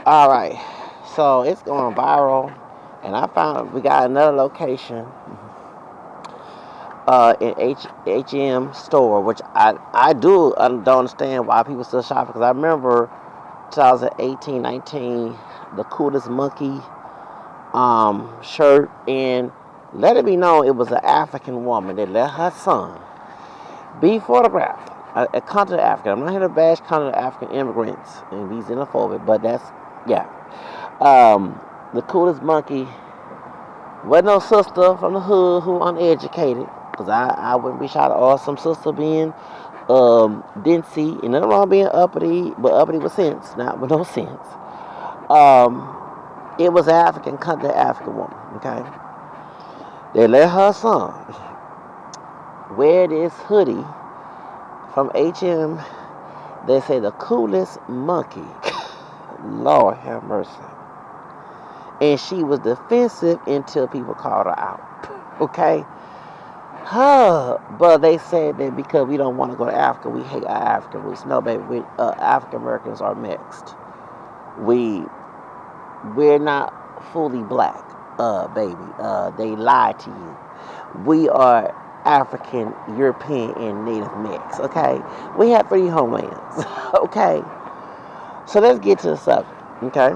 All right, so it's going viral, and I found we got another location in H&M store, which I don't understand why people still shop because I remember 2018, 19, the coolest monkey shirt, and let it be known it was an African woman that let her son be photographed. A continent of Africa. I'm not here to bash continent of African immigrants and be xenophobic, but that's yeah. The coolest monkey wasn't no sister from the hood who uneducated, because I wouldn't be shot at all. Some sister being didn't see, and nothing wrong being uppity, but uppity with sense, not with no sense. Um, it was African, country African woman, okay? They let her son wear this hoodie from H&M. They say the coolest monkey. Lord have mercy. And she was defensive until people called her out. Okay? But they said that because we don't want to go to Africa, we hate our African roots. No, baby, African Americans are mixed. We're not fully black, baby. They lied to you. We are African, European, and Native mix. Okay, we have three homelands. Okay, so let's get to the subject. Okay,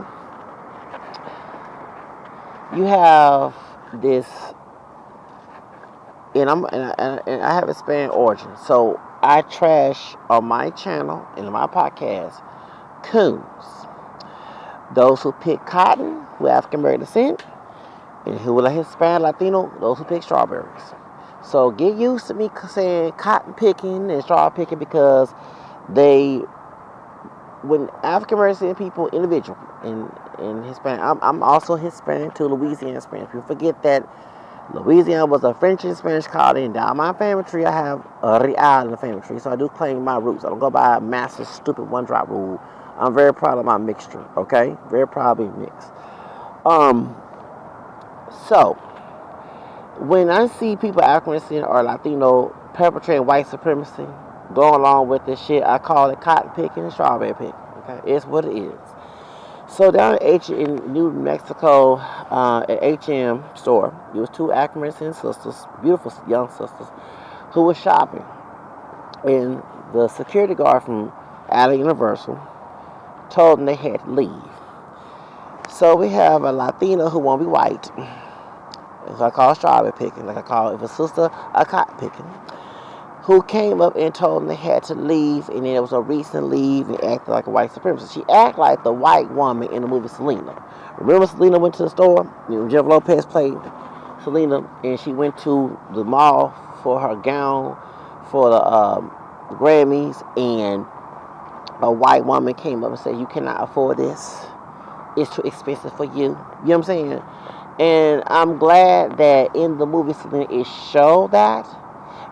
you have this, and I have a Spanish origin, so I trash on my channel and my podcast coons, those who pick cotton, who African American descent, and who are Hispanic, Latino, those who pick strawberries. So get used to me saying cotton picking and straw picking because they, when African American people, individual, in Hispanic, I'm also Hispanic too, Louisiana Spanish. People forget that Louisiana was a French and Spanish colony, and down my family tree, I have a Real in the family tree, so I do claim my roots. I don't go by a massive, stupid one-drop rule. I'm very proud of my mixture, okay? Very proud of being mixed. So, when I see people African or Latino perpetrating white supremacy, going along with this shit, I call it cotton picking and strawberry picking. Okay, it's what it is. So down in New Mexico, at H&M store, there was two African American sisters, beautiful young sisters, who were shopping, and the security guard from Allen Universal told them they had to leave. So we have a Latina who won't be white. I call strawberry picking, like I call if a sister a cotton picking, who came up and told them they had to leave, and then it was a recent leave and acted like a white supremacist. She acted like the white woman in the movie Selena. Remember Selena went to the store? Jennifer Lopez played Selena, and she went to the mall for her gown for the Grammys, and a white woman came up and said, "You cannot afford this. It's too expensive for you." You know what I'm saying? And I'm glad that in the movie Selena it showed that,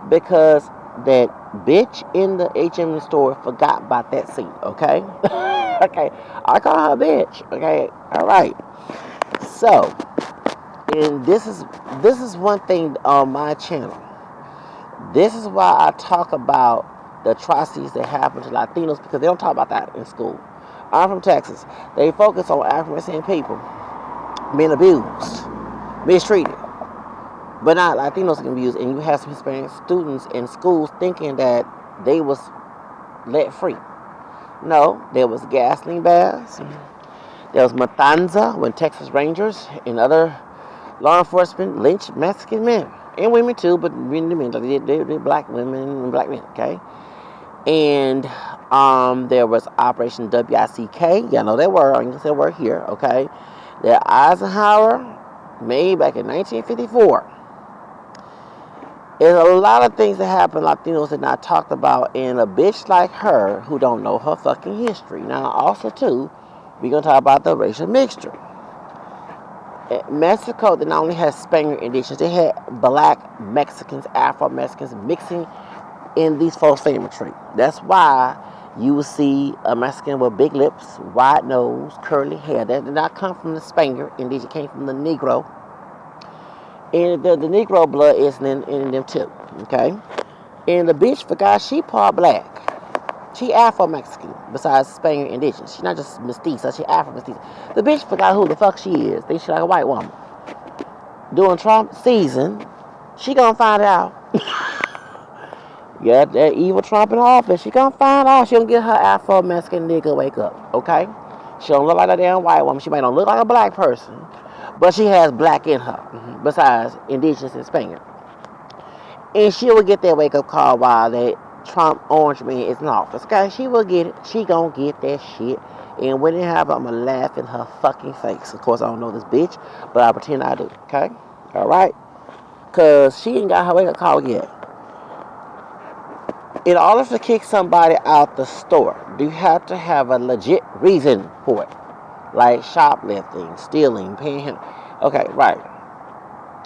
because that bitch in the H&M store forgot about that scene, okay? Okay, I call her a bitch, okay? All right. So, and this is one thing on my channel. This is why I talk about the atrocities that happen to Latinos, because they don't talk about that in school. I'm from Texas. They focus on African American people being abused, mistreated, but not Latinos getting abused. And you have some Hispanic students in schools thinking that they was let free. No, there was gasoline baths. There was matanza when Texas Rangers and other law enforcement lynched Mexican men and women too, but mainly men. They're black women and black men. Okay, and there was Operation WICK. Y'all know that word. I'm gonna say that word here. Okay, that Eisenhower made back in 1954. There's a lot of things that happen Latinos that not talked about, and a bitch like her who don't know her fucking history. Now, also too, we're gonna talk about the racial mixture. Mexico, they not only had Spaniard indigenous, they had black Mexicans, Afro Mexicans mixing in these folks' family tree. That's why you will see a Mexican with big lips, wide nose, curly hair. That did not come from the Spaniard, indeed it came from the Negro. And the Negro blood is in them too, okay? And the bitch forgot she part black. She Afro-Mexican, besides Spaniard indigenous. She's not just mestiza, she Afro-mestiza. The bitch forgot who the fuck she is. Think she like a white woman. During Trump season, she gonna find out. Yeah, that evil Trump in office, she gonna find out. She gonna get her Afro-Mexican nigga wake up, okay? She don't look like a damn white woman. She might not look like a black person, but she has black in her, besides indigenous and Spaniard. And she will get that wake-up call while that Trump orange man is in office. Okay, she will get it. She gonna get that shit. And when it happens, I'm gonna laugh in her fucking face. Of course, I don't know this bitch, but I pretend I do. Okay? Alright? Because she ain't got her wake-up call yet. In order to kick somebody out the store, you have to have a legit reason for it. Like shoplifting, stealing, paying. Okay, right.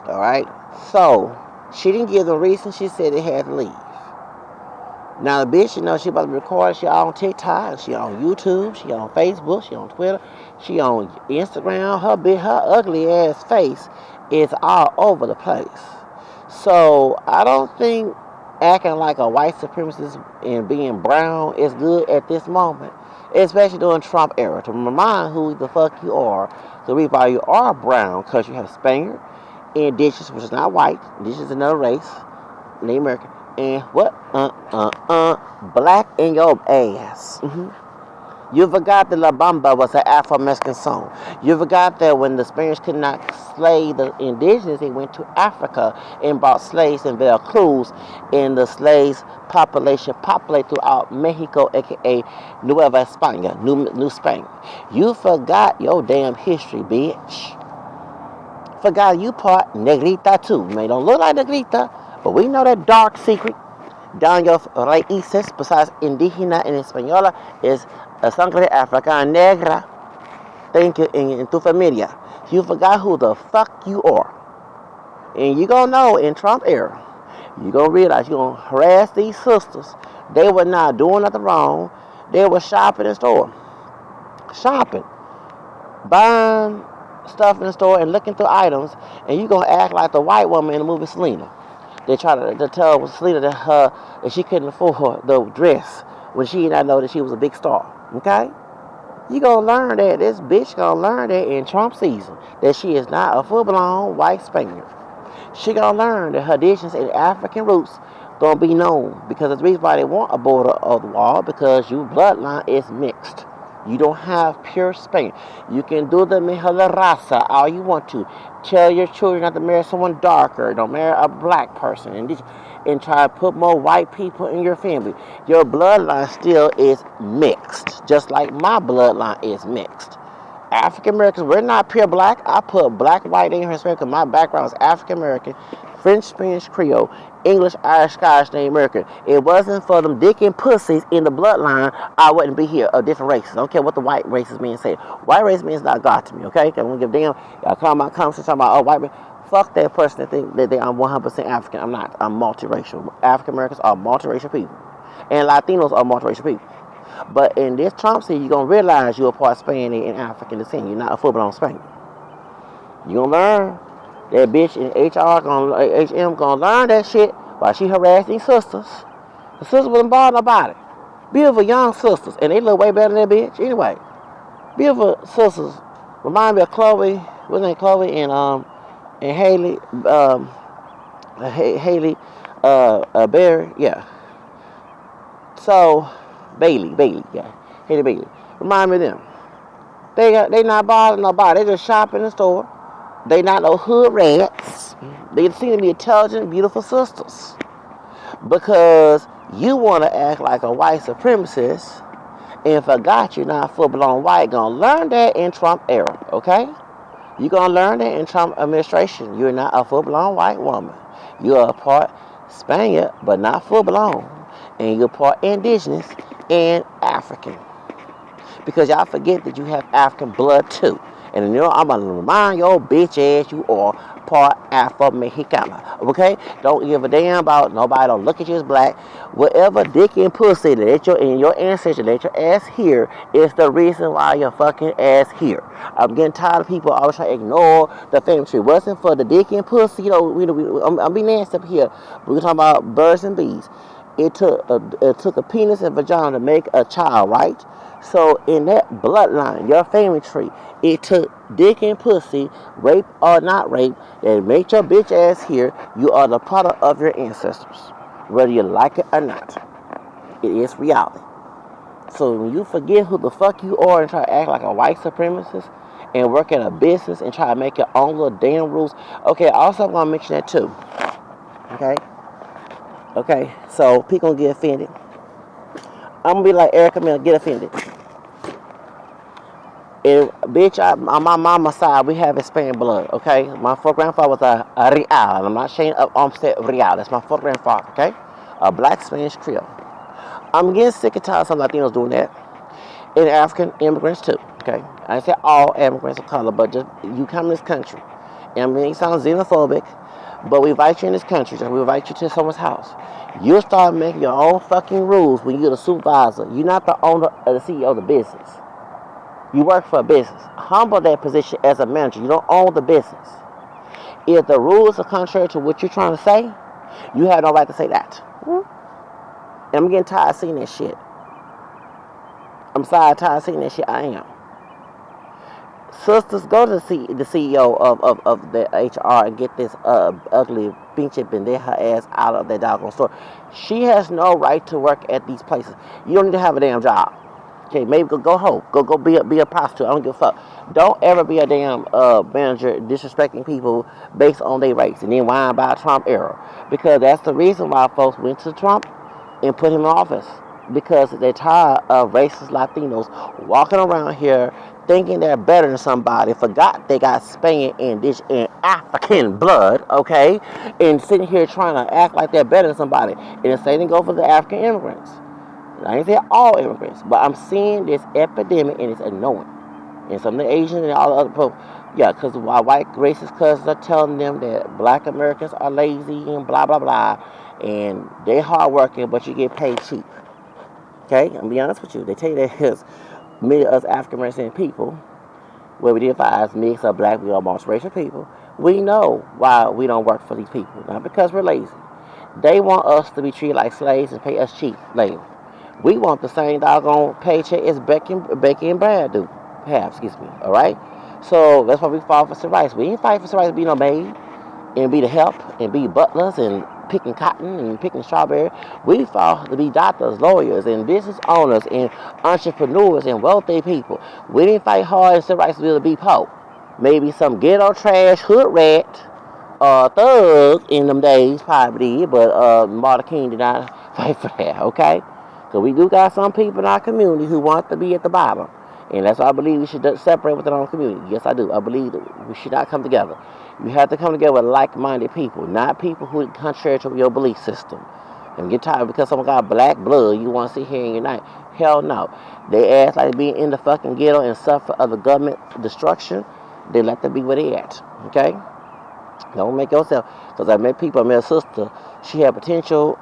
Alright? So, she didn't give the reason. She said it had to leave. Now the bitch, she about to record. She on TikTok. She on YouTube. She on Facebook. She on Twitter. She on Instagram. Her ugly ass face is all over the place. So I don't think acting like a white supremacist and being brown is good at this moment, especially during Trump era. To remind who the fuck you are. The reason why you are brown because you have Spaniard, indigenous, which is not white. This is another race, Native American, and what? Black in your ass. You forgot that La Bamba was an Afro-Mexican song. You forgot that when the Spaniards could not slay the indigenous, they went to Africa and brought slaves in Veracruz, and the slaves populate throughout Mexico, aka Nueva España, New Spain. You forgot your damn history, bitch. Forgot you part negrita too. May don't look like negrita, but we know that dark secret down your raíces, besides indígena and española, is a sangre africana negra. Thank you, in tu familia. You forgot who the fuck you are. And you gonna know in Trump era, you gonna realize you gonna harass these sisters. They were not doing nothing wrong. They were shopping in the store. Shopping. Buying stuff in the store and looking through items, and you gonna act like the white woman in the movie Selena. They try to tell Selena that she couldn't afford the dress when she did not know that she was a big star. Okay? You gonna learn that. This bitch gonna learn that in Trump season that she is not a full-blown white Spaniard. She gonna learn that her indigenous and African roots gonna be known, because the reason why they want a border of the wall, because your bloodline is mixed. You don't have pure Spain. You can do the mejor raza all you want to. Tell your children not to marry someone darker. Don't marry a black person. And try to put more white people in your family. Your bloodline still is mixed. Just like my bloodline is mixed. African Americans, we're not pure black. I put black, white, and Hispanic because my background is African American, French, Spanish, Creole, English, Irish, Scottish, Native American. It wasn't for them dick and pussies in the bloodline, I wouldn't be here of different races. I don't care what the white races men say. White race means not God to me, okay? I don't give a damn. Y'all come out talking about, oh, white man. Fuck that person that think that I'm 100% African. I'm not. I'm multiracial. African Americans are multiracial people. And Latinos are multiracial people. But in this Trump season, you're going to realize you're a part Spanish and African descent. You're not a full-blown Spaniard. You're going to learn. That bitch in H&M going to learn that shit while she harassed these sisters. The sisters wasn't bothering nobody. Beautiful young sisters. And they look way better than that bitch. Anyway. Beautiful sisters. Remind me of Chloe. What's her name? Chloe and Haley. Haley Berry. Yeah. So... Bailey, yeah. Haley Bailey. Remind me of them. They not bothering nobody. They just shop in the store. They not no hood rats. They seem to be intelligent, beautiful sisters. Because you want to act like a white supremacist and forgot you're not full-blown white. Gonna learn that in Trump era, okay? You're gonna learn that in Trump administration. You're not a full-blown white woman. You're a part Spaniard, but not full-blown. And you're part indigenous and African. Because y'all forget that you have African blood too. And I'm going to remind your bitch ass you are part Afro-Mexicana. Okay? Don't give a damn about nobody. Don't look at you as black. Whatever dick and pussy that in your ancestry, that your ass here, is the reason why your fucking ass here. I'm getting tired of people always trying to ignore the family tree. It wasn't for the dick and pussy. I'm being nasty up here. We're talking about birds and bees. It took a penis and vagina to make a child, right? So in that bloodline, your family tree, it took dick and pussy, rape or not rape, and make your bitch ass here. You are the product of your ancestors, whether you like it or not. It is reality. So when you forget who the fuck you are and try to act like a white supremacist and work at a business and try to make your own little damn rules. Okay, also I'm gonna mention that too. Okay? Okay, so people gonna get offended. I'm gonna be like Erica Miller, get offended. And bitch, on my mama's side, we have Hispanic blood, okay? My first grandfather was a Real, and I'm not saying Olmsted Real. That's my first grandfather, okay? A black Spanish Creole. I'm getting sick and tired of some Latinos doing that. And African immigrants too, okay? I say all immigrants of color, but just you come to this country. And I mean, it sounds xenophobic, but we invite you in this country, we invite you to someone's house. You start making your own fucking rules when you're the supervisor. You're not the owner or the CEO of the business. You work for a business. Humble that position as a manager. You don't own the business. If the rules are contrary to what you're trying to say, you have no right to say that. And I'm getting tired of seeing that shit. I'm tired of seeing that shit. I am. Sisters, go to the CEO of the HR and get this ugly pinche pendeja ass out of that doggone store. She has no right to work at these places. You don't need to have a damn job. Okay, maybe go home. Go be a prostitute. I don't give a fuck. Don't ever be a damn manager disrespecting people based on their race and then whine about Trump era. Because that's the reason why folks went to Trump and put him in office. Because they're tired of racist Latinos walking around here thinking they're better than somebody, forgot they got Spain and this and African blood, okay, and sitting here trying to act like they're better than somebody. And the same thing goes for the African immigrants. I ain't saying all immigrants, but I'm seeing this epidemic and it's annoying. And some of the Asians and all the other people, yeah, because while white racist cousins are telling them that black Americans are lazy and blah, blah, blah, and they're hardworking, but you get paid cheap. Okay, I'm gonna be honest with you. They tell you that because many of us African American people, where we identify as mixed or black, we are multiracial people, we know why we don't work for these people. Not because we're lazy. They want us to be treated like slaves and pay us cheap labor. We want the same doggone paycheck as Becky and Brad do have, alright? So that's why we fought for civil rights. We ain't fight for civil rights to be no maid and be the help and be butlers and picking cotton and picking strawberry. We fought to be doctors, lawyers, and business owners and entrepreneurs and wealthy people. We didn't fight hard in civil rights to be poor. Maybe some ghetto trash hood rat thug in them days probably did, but Martin King did not fight for that, okay? So we do got some people in our community who want to be at the bottom. And that's why I believe we should separate within our own community. Yes, I do. I believe that we should not come together. You have to come together with like-minded people, not people who are contrary to your belief system. And get tired because someone got black blood, you want to sit here and unite. Hell no. They ask like being in the fucking ghetto and suffer of the government destruction. They let them be where they at. Okay? Don't make yourself. Because I met people, I met a sister. She had potential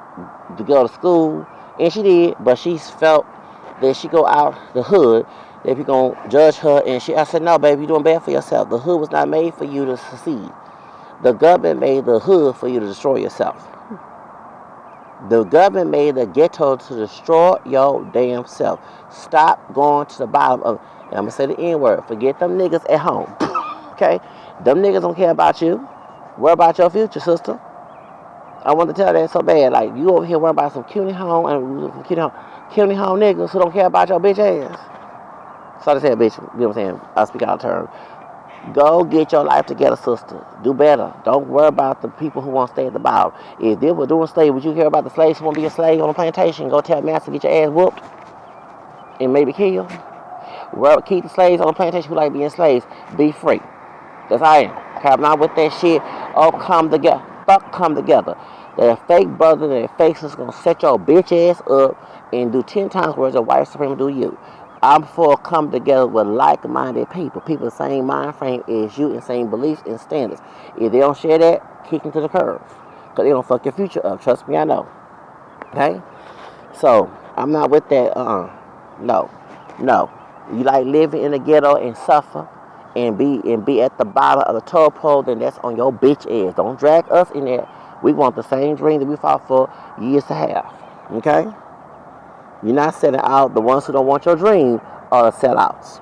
to go to school. And she did, but she felt that she go out the hood, that people gonna judge her. And I said, no, baby, you're doing bad for yourself. The hood was not made for you to succeed. The government made the hood for you to destroy yourself. The government made the ghetto to destroy your damn self. Stop going to the bottom of, and I'm gonna say the N-word, forget them niggas at home. Okay? Them niggas don't care about you. Worry about your future, sister. I want to tell that so bad. Like, you over here worrying about some CUNY home and CUNY home niggas who don't care about your bitch ass. So I said, bitch, you know what I'm saying? I speak out of turn. Go get your life together, sister. Do better. Don't worry about the people who want to stay at the bottom. If they were doing slaves, would you care about the slaves who want to be a slave on a plantation? Go tell master to get your ass whooped and maybe killed. Keep the slaves on the plantation who like being slaves. Be free. That's how I am. Okay, I'm not with that shit. Oh, come together. Fuck, come together. That fake brother, that fake sister gonna set your bitch ass up and do 10 times worse than white supremacy do you. I'm for come together with like-minded people. People the same mind frame as you and same beliefs and standards. If they don't share that, kick them to the curb. Because they don't fuck your future up. Trust me, I know. Okay? So, I'm not with that. No. You like living in the ghetto and suffer and be at the bottom of the toll pole, then that's on your bitch ass. Don't drag us in there. We want the same dream that we fought for years to have. Okay? You're not selling out. The ones who don't want your dream are the sellouts.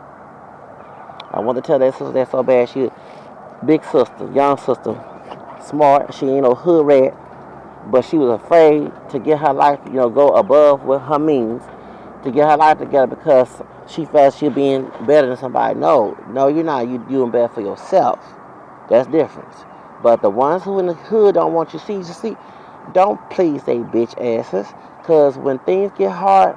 I want to tell that sister that so bad. She big sister, young sister, smart. She ain't no hood rat, but she was afraid to get her life, go above with her means to get her life together because she felt she being better than somebody. No, you're not. You doing better for yourself. That's different. But the ones who in the hood don't want you to see, don't please they bitch asses. Cause when things get hard,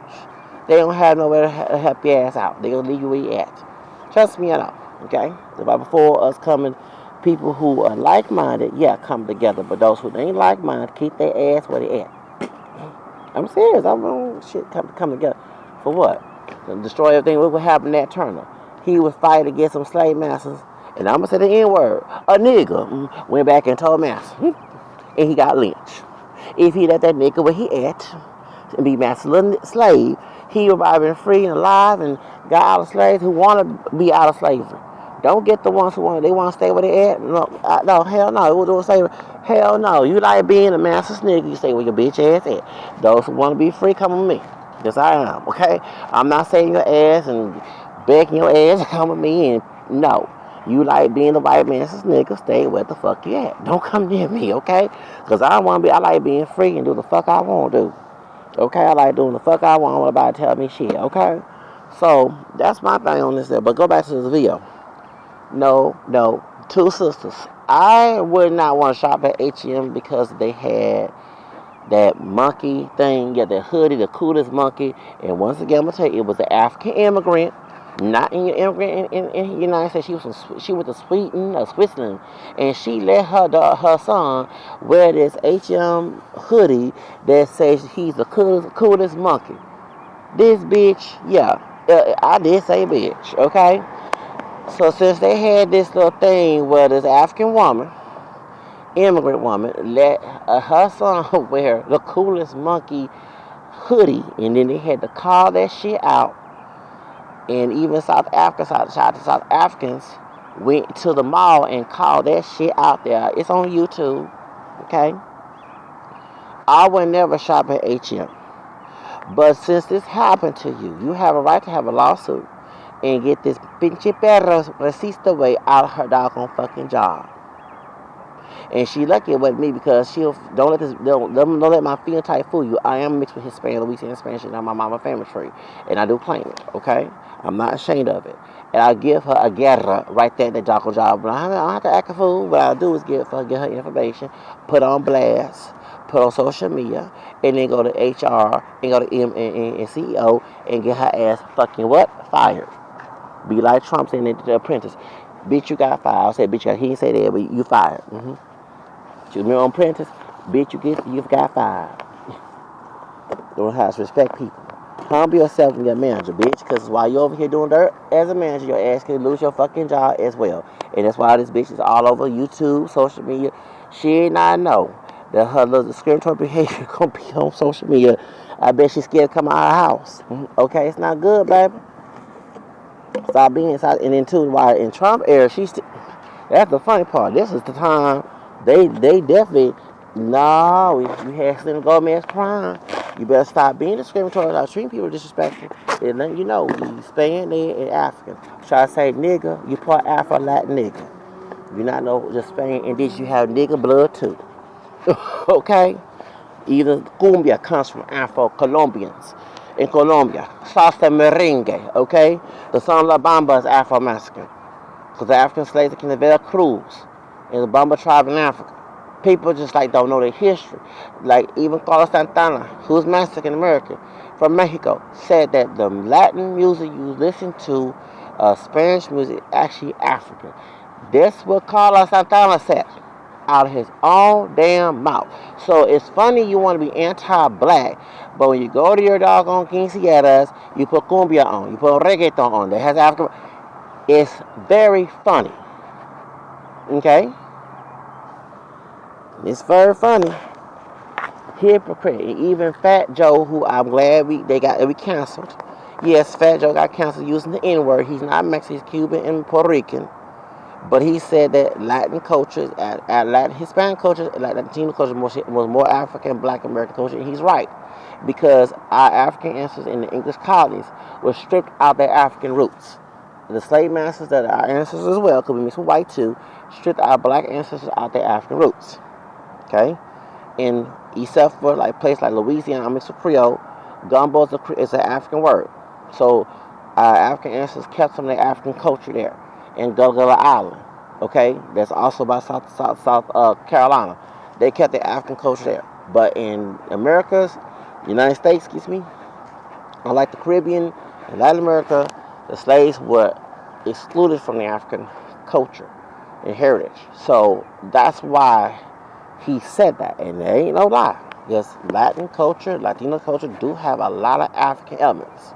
they don't have nowhere to help your ass out. They gonna leave you where you at. Trust me, I know. Okay. But before us coming, people who are like-minded, yeah, come together. But those who ain't like-minded, keep their ass where they at. I'm serious. I'm on shit come together. For what? To destroy everything. What would happen to Nat Turner? He would fight against some slave masters. And I'm going to say the N-word. A nigga went back and told master. And he got lynched. If he let that nigga where he at and be master little slave, he would have been free and alive and got out of slavery who want to be out of slavery. Don't get the ones who want to stay where they at. No, hell no. It was say, hell no. You like being a master's nigga, you stay where your bitch ass at. Those who want to be free, come with me. Yes, I am, okay? I'm not saying your ass and begging your ass to come with me. And no. You like being a white man's nigga, stay where the fuck you at. Don't come near me, okay? Because I like being free and do the fuck I want to do. Okay, I like doing the fuck I want. I want nobody to tell me shit, okay? So, that's my thing on this there. But go back to this video. No, two sisters. I would not want to shop at H&M because they had that monkey thing, that hoodie, the coolest monkey. And once again, I'm gonna tell you, it was an African immigrant, not an immigrant in the United States. She was to Sweden or Switzerland, and she let her son wear this H&M hoodie that says he's the coolest monkey. This bitch, yeah, I did say bitch, okay. So since they had this little thing where this African woman, immigrant woman, let her son wear the coolest monkey hoodie, and then they had to call that shit out, and even South Africans went to the mall and called that shit out there. It's on YouTube, okay? I would never shop at H&M. But since this happened to you, you have a right to have a lawsuit and get this pinche perra racista way out of her doggone fucking job. And she lucky with me because don't let my phenotype fool you. I am mixed with Hispanic, Louisiana Spanish, and I'm my mama family tree, and I do claim it. Okay, I'm not ashamed of it, and I give her a guerra right there at the doggone job. But I don't have to act a fool. What I do is get her information, put on blast, put on social media, and then go to HR and go to and CEO and get her ass fucking what? Fired. Be like Trump saying to the apprentice, bitch, you got fired. I said, bitch, he didn't say that, but you fired. You remember on apprentice, bitch, you got fired. Don't have to respect people. Humble yourself and your manager, bitch, because while you're over here doing dirt as a manager, your ass can lose your fucking job as well. And that's why this bitch is all over YouTube, social media. She did not know that her little discriminatory behavior gonna be on social media. I bet she's scared to come out of her house. Okay, it's not good, baby. Stop being inside. And then too, while in Trump era, that's the funny part. This is the time they definitely you had Selena Gomez crying. You better stop being discriminatory, stop treating people disrespectful. And then you Spanish and African. Try to say nigga, you part Afro Latin nigga. You not know just Spain, and this you have nigga blood too. Okay? Even cumbia comes from Afro-Colombians. In Colombia, salsa merengue, okay? The son La Bamba is Afro-Mexican. Because the African slaves came to Veracruz in the Bamba tribe in Africa. People just don't know their history. Like even Carlos Santana, who's Mexican American from Mexico, said that the Latin music you listen to, Spanish music, actually African. That's what Carlos Santana said out of his own damn mouth. So it's funny you want to be anti-black, but when you go to your doggone quinceañeras, you put cumbia on, you put reggaeton on that has African. It's very funny. Okay? It's very funny. Hypocrite. And even Fat Joe, who I'm glad we canceled. Yes, Fat Joe got canceled using the N-word. He's not Mexican, he's Cuban and Puerto Rican. But he said that Latin cultures, Latin Hispanic cultures, Latino culture was more African, Black American culture, and he's right. because our African ancestors in the English colonies were stripped out their African roots. The slave masters that are our ancestors as well, because we mix with white too, stripped our black ancestors out their African roots. Okay? And except for like places like Louisiana, mixed with Creole, gumbo is an African word. So our African ancestors kept some of their African culture there. In Gullah Island, okay, that's also by South Carolina. They kept their African culture there. But in Americas, United States, excuse me, unlike the Caribbean and Latin America, the slaves were excluded from the African culture and heritage. So that's why he said that, and there ain't no lie. Yes, Latin culture, Latino culture do have a lot of African elements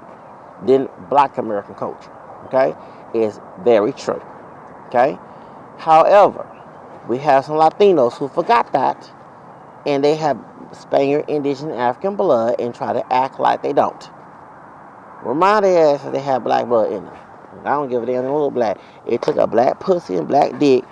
than Black American culture. Okay, it's very true. Okay, however, we have some Latinos who forgot that, and they have Spaniard, Indian, African blood, and try to act like they don't. Remind their ass that they have black blood in them. I don't give a damn little black. It took a black pussy and black dick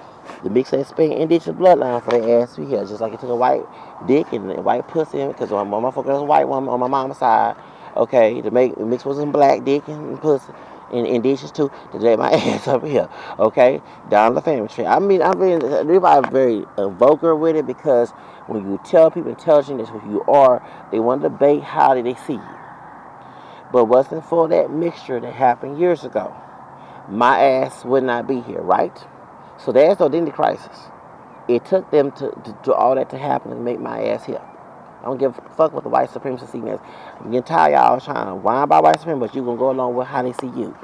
to mix that Spanish indigenous bloodline for their ass to be here. Just like it took a white dick and a white pussy, because my motherfucker was a white woman on my mama's side, okay, to make mix with some black dick and pussy and indigenous too, to get my ass up here, okay, down the family tree. I mean, everybody's very vulgar with it, because when you tell people intelligent that's who you are, they want to debate how did they see you. But wasn't for that mixture that happened years ago, my ass would not be here, right? So there's no identity crisis. It took them to all that to happen to make my ass here. I don't give a fuck what the white supremacy see me as. I'm getting tired of y'all trying to whine about white supremacy, but you gonna go along with how they see you.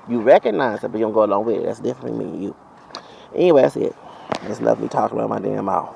You recognize it, but you don't go along with it. That's definitely me and you. Anyway, that's it. That's enough me talking about my damn mouth.